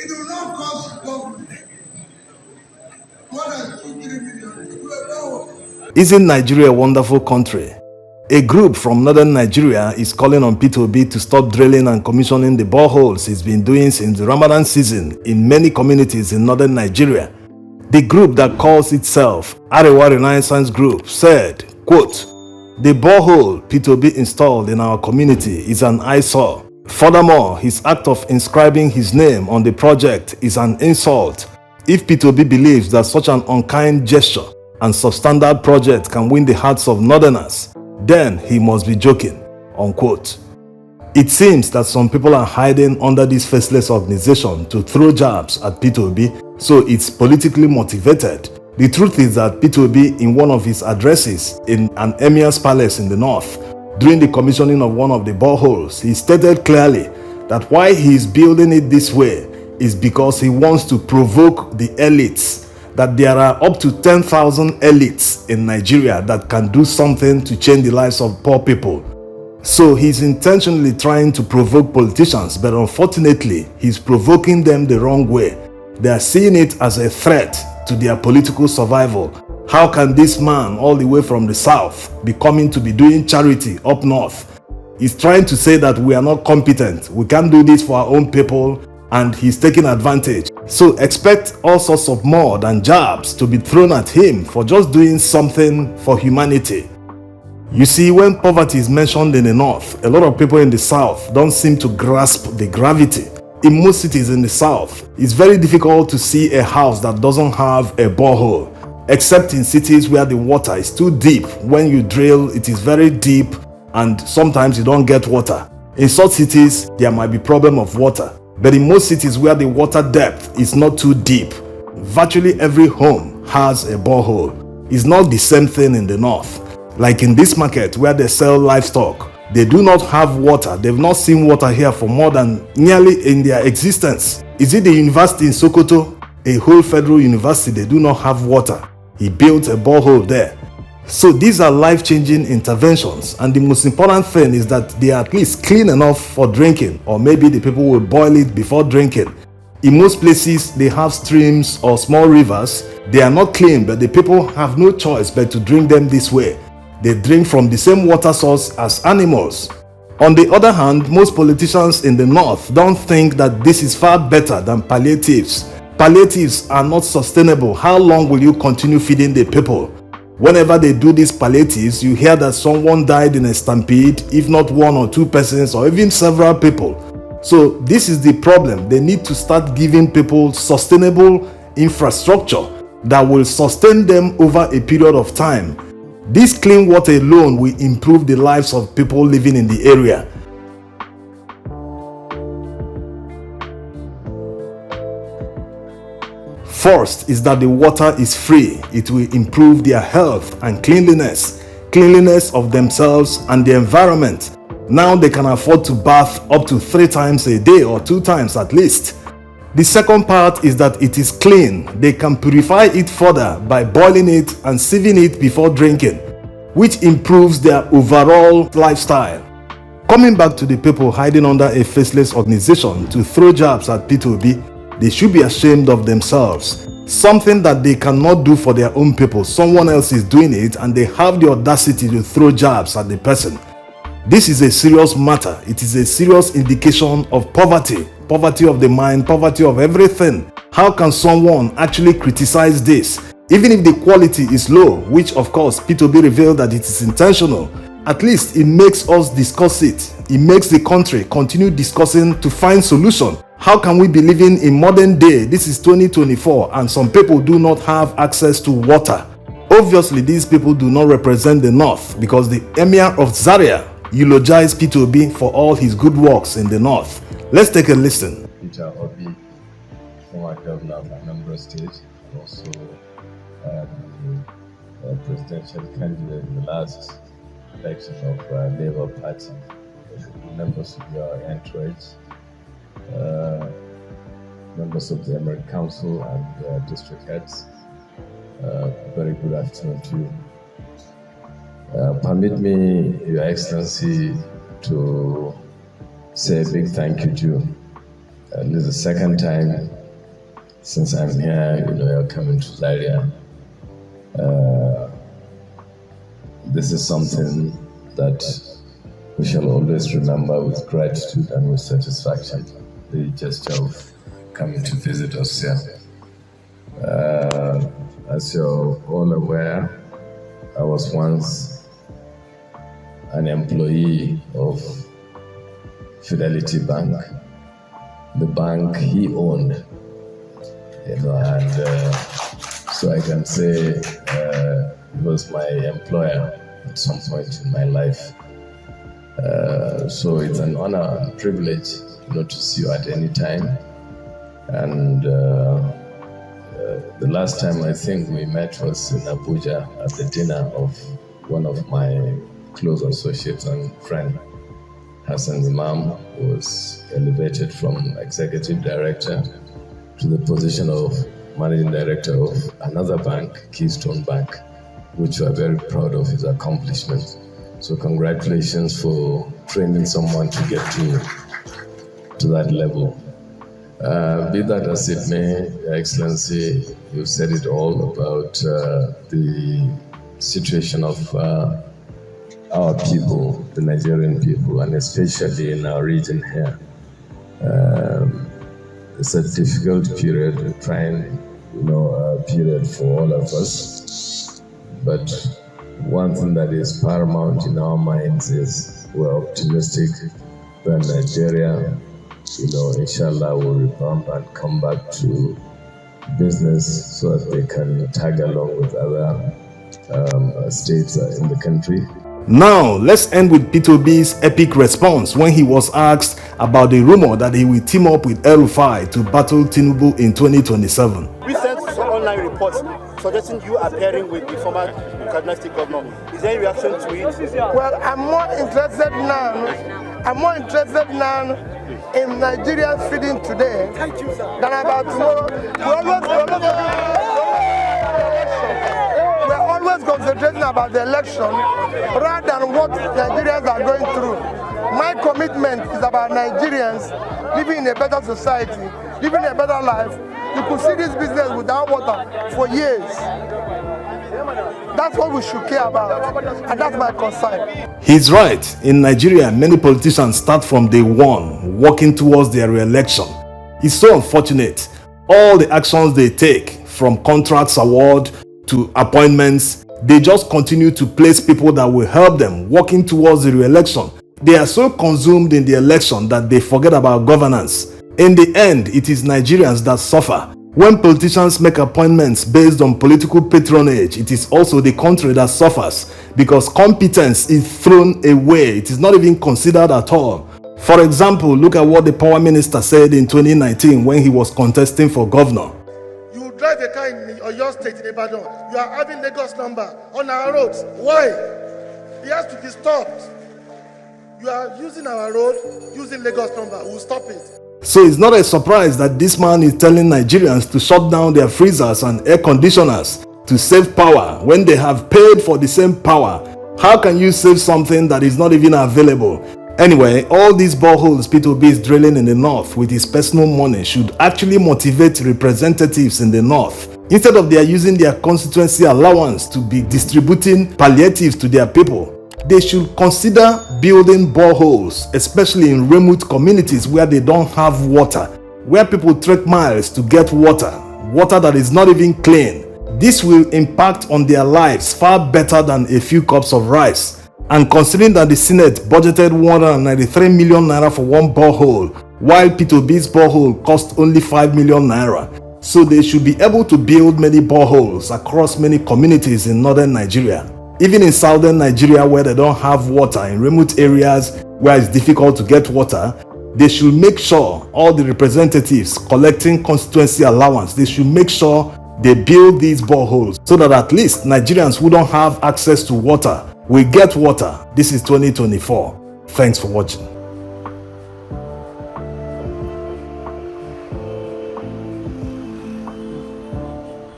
It will not cost government more than 2-3 million to do a borehole. Isn't Nigeria a wonderful country? A group from northern Nigeria is calling on P2B to stop drilling and commissioning the boreholes it's been doing since the Ramadan season in many communities in northern Nigeria. The group that calls itself Arewa Renaissance Group said, quote, "The borehole P2B installed in our community is an eyesore. Furthermore, his act of inscribing his name on the project is an insult. If P2B believes that such an unkind gesture and substandard project can win the hearts of northerners, then he must be joking," unquote. It seems that some people are hiding under this faceless organization to throw jabs at P2B, so it's politically motivated. The truth is that P2B, in one of his addresses in an emir's palace in the north, during the commissioning of one of the boreholes, he stated clearly that why he is building it this way is because he wants to provoke the elites, that there are up to 10,000 elites in Nigeria that can do something to change the lives of poor people. So he's intentionally trying to provoke politicians, but unfortunately, he's provoking them the wrong way. They are seeing it as a threat to their political survival. How can this man all the way from the south be coming to be doing charity up north? He's trying to say that we are not competent, we can't do this for our own people, and he's taking advantage. So expect all sorts of mud and jabs to be thrown at him for just doing something for humanity. You see, when poverty is mentioned in the north, a lot of people in the south don't seem to grasp the gravity. In most cities in the south, it's very difficult to see a house that doesn't have a borehole, except in cities where the water is too deep. When you drill, it is very deep and sometimes you don't get water. In such cities, there might be problem of water. But in most cities where the water depth is not too deep, virtually every home has a borehole. It's not the same thing in the north. Like in this market where they sell livestock, they do not have water. They've not seen water here for more than nearly in their existence. Is it the university in Sokoto? A whole federal university, they do not have water. He built a borehole there. So these are life-changing interventions, and the most important thing is that they are at least clean enough for drinking, or maybe the people will boil it before drinking. In most places, they have streams or small rivers. They are not clean, but the people have no choice but to drink them this way. They drink from the same water source as animals. On the other hand, most politicians in the north don't think that this is far better than palliatives. Palliatives are not sustainable. How long will you continue feeding the people? Whenever they do these palliatives, you hear that someone died in a stampede, if not one or two persons or even several people. So this is the problem. They need to start giving people sustainable infrastructure that will sustain them over a period of time. This clean water alone will improve the lives of people living in the area. First is that the water is free. It will improve their health and cleanliness of themselves and the environment. Now they can afford to bath up to 3 times a day or 2 times at least. The second part is that it is clean. They can purify it further by boiling it and sieving it before drinking, which improves their overall lifestyle. Coming back to the people hiding under a faceless organization to throw jabs at P2B, they should be ashamed of themselves. Something that they cannot do for their own people, someone else is doing it and they have the audacity to throw jabs at the person. This is a serious matter. It is a serious indication of poverty of the mind, poverty of everything. How can someone actually criticize this? Even if the quality is low, which of course P2B revealed that it is intentional, at least it makes us discuss it. It makes the country continue discussing to find solution. How can we be living in modern day? This is 2024 and some people do not have access to water. Obviously, these people do not represent the north because the Emir of Zaria eulogized P2B for all his good works in the north. Let's take a listen. Peter Obi, former governor of Anambra State, also presidential candidate in the last election of Labour Party, members of your entourage, members of the Emirate Council and district heads. Very good afternoon to you. Permit me, Your Excellency, to say a big thank you to you. This is the second time since I'm here, you're coming to Zaria. This is something that we shall always remember with gratitude and with satisfaction, the gesture of coming to visit us here. As you're all aware, I was once an employee of Fidelity Bank, the bank he owned, and so I can say he was my employer at some point in my life. So it's an honor and privilege, to see you at any time. And the last time I think we met was in Abuja at the dinner of one of my close associates and friend, Hassan Imam, who was elevated from executive director to the position of managing director of another bank, Keystone Bank, which we are very proud of his accomplishments. So congratulations for training someone to get to that level. Be that as it may, Your Excellency, you said it all about the situation of our people, the Nigerian people, and especially in our region here. It's a difficult period, a trying, period for all of us. But one thing that is paramount in our minds is we're optimistic that Nigeria, inshallah, will rebound and come back to business so that they can tag along with other states in the country. Now, let's end with P2B's epic response when he was asked about the rumor that he will team up with Rufai to battle Tinubu in 2027. Recent online reports suggesting you appearing with the former Kaduna State Governor. Is there any reaction to it? Well, I'm more interested now in Nigerians feeding today than about tomorrow. We're always concentrating about the election rather than what Nigerians are going through. My commitment is about Nigerians living in a better society, living a better life. You could see this business without water for years. That's what we should care about, and that's my concern. He's right. In Nigeria, many politicians start from day one working towards their re-election. It's so unfortunate. All the actions they take, from contracts award to appointments, they just continue to place people that will help them working towards the re-election. They are so consumed in the election that they forget about governance. In the end, it is Nigerians that suffer. When politicians make appointments based on political patronage, it is also the country that suffers because competence is thrown away. It is not even considered at all. For example, look at what the power minister said in 2019 when he was contesting for governor. You drive a car in your state in Ibadan, you are having Lagos number on our roads. Why? It has to be stopped. You are using our road, using Lagos number. We'll stop it. So it's not a surprise that this man is telling Nigerians to shut down their freezers and air conditioners to save power when they have paid for the same power. How can you save something that is not even available? Anyway, all these boreholes P2B is drilling in the north with his personal money should actually motivate representatives in the north. Instead of their using their constituency allowance to be distributing palliatives to their people, they should consider building boreholes, especially in remote communities where they don't have water, where people trek miles to get water that is not even clean. This will impact on their lives far better than a few cups of rice. And considering that the Senate budgeted 193 million naira for one borehole, while P2B's borehole cost only 5 million naira, so they should be able to build many boreholes across many communities in northern Nigeria. Even in southern Nigeria where they don't have water, in remote areas where it's difficult to get water, they should make sure all the representatives collecting constituency allowance, they should make sure they build these boreholes so that at least Nigerians who don't have access to water will get water. This is 2024. Thanks for watching.